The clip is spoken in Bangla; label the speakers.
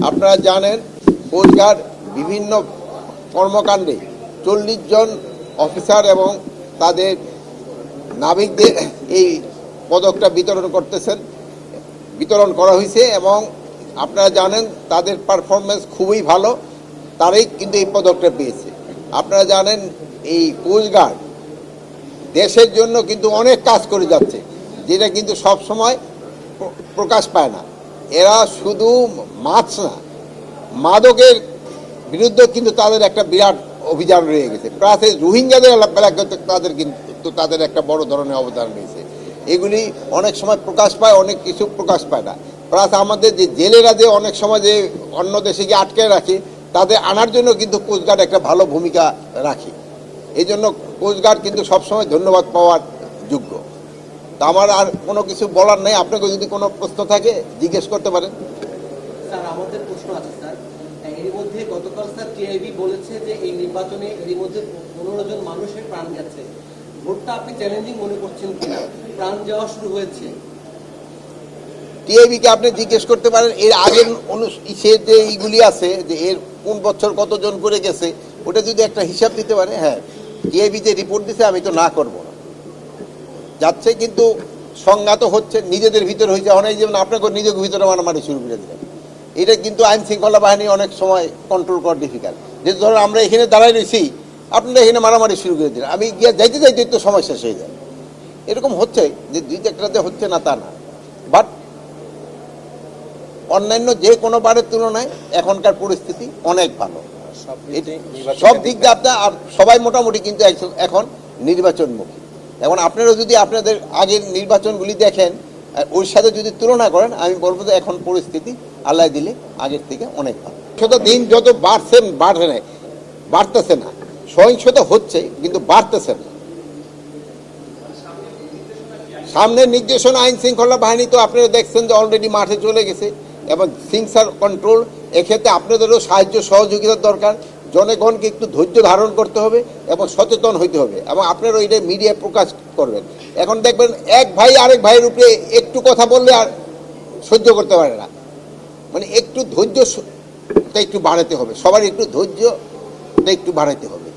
Speaker 1: আপনারা জানেন কোস্টগার্ড বিভিন্ন কর্মকাণ্ডে 40 জন অফিসার এবং তাদের নাবিকদের এই পদকটা বিতরণ করা হয়েছে এবং আপনারা জানেন তাদের পারফরমেন্স খুবই ভালো, তারাই কিন্তু এই পদকটা পেয়েছে। আপনারা জানেন এই কোস্টগার্ড দেশের জন্য কিন্তু অনেক কাজ করে যাচ্ছে, যেটা কিন্তু সব সময় প্রকাশ পায় না। এরা শুধু মাছ না, মাদকের বিরুদ্ধে কিন্তু তাদের একটা বিরাট অভিযান রয়ে গেছে। প্লাস রোহিঙ্গাদের বেলা কিন্তু তাদের একটা বড় ধরনের অবদান রয়েছে। এগুলি অনেক সময় প্রকাশ পায়, অনেক কিছু প্রকাশ পায় না। প্লাস আমাদের যে জেলেরা যে অনেক সময় যে অন্য দেশে গিয়ে আটকে রাখে, তাদের আনার জন্য কিন্তু কোস্টগার্ড একটা ভালো ভূমিকা রাখে। এই জন্য কোস্টগার্ড কিন্তু সবসময় ধন্যবাদ পাওয়ার যোগ্য। তা আমার আর কোনো কিছু বলার নেই। আপনাকে যদি কোনো প্রশ্ন থাকে জিজ্ঞেস করতে পারেন।
Speaker 2: স্যার, আমাদের প্রশ্ন আছে স্যার। এর মধ্যে গতকাল স্যার টিআইবি বলেছে যে এই নির্বাচনে এর মধ্যে 15 জন মানুষের প্রাণ গেছে। ভোটটা আপনি চ্যালেঞ্জিং মনে করছেন কিনা? প্রাণ যাওয়া শুরু হয়েছে।
Speaker 1: টিআইবিকে আপনি জিজ্ঞেস করতে পারেন এর আগের যে এইগুলি আছে যে এর কোন বছর কতজন করে গেছে, ওটা যদি একটা হিসাব দিতে পারে। হ্যাঁ, টিআইবি যে রিপোর্ট দিছে আমি তো না করব না, যাচ্ছে কিন্তু সংঘাত হচ্ছে নিজেদের ভিতরে হয়েছে। অনেক যেমন আপনাকে নিজেকে ভিতরে মারামারি শুরু করে দিলেন, এটা কিন্তু আইন শৃঙ্খলা বাহিনী অনেক সময় কন্ট্রোল করা ডিফিকাল্ট। যে ধরো আমরা এখানে দাঁড়াই রয়েছি, আপনারা এখানে মারামারি শুরু করে দিলেন, আমি গিয়ে যাইতে যাইতে তো সময় শেষ হয়ে যায়। এরকম হচ্ছে যে দুই চারটাতে হচ্ছে না তা না, বাট অন্যান্য যে কোনো বারের তুলনায় এখনকার পরিস্থিতি অনেক ভালো সব দিক দিয়ে। আপনার আর সবাই মোটামুটি কিন্তু এখন নির্বাচনমুখী। এখন আপনারা যদি আপনাদের আগের নির্বাচনগুলি দেখেন, ওর সাথে যদি তুলনা করেন, আমি বলবো যে এখন পরিস্থিতি আল্লাহ দিলে আগের থেকে অনেক ভালো। সহিংসতা দিন যত বাড়তেছে না, সহিংসতা হচ্ছে কিন্তু বাড়তেছে না। সামনের নির্দেশনা আইন শৃঙ্খলা বাহিনী তো আপনারা দেখছেন যে অলরেডি মাঠে চলে গেছে এবং থিংস আর কন্ট্রোল। এক্ষেত্রে আপনাদেরও সাহায্য সহযোগিতার দরকার। জনগণকে একটু ধৈর্য ধারণ করতে হবে এবং সচেতন হইতে হবে এবং আপনারা ওইটা মিডিয়ায় প্রকাশ করবেন। এখন দেখবেন এক ভাই আরেক ভাইয়ের উপরে একটু কথা বললে আর সহ্য করতে পারে না, মানে একটু ধৈর্যটা একটু বাড়াতে হবে, সবার একটু ধৈর্যটা একটু বাড়াতে হবে।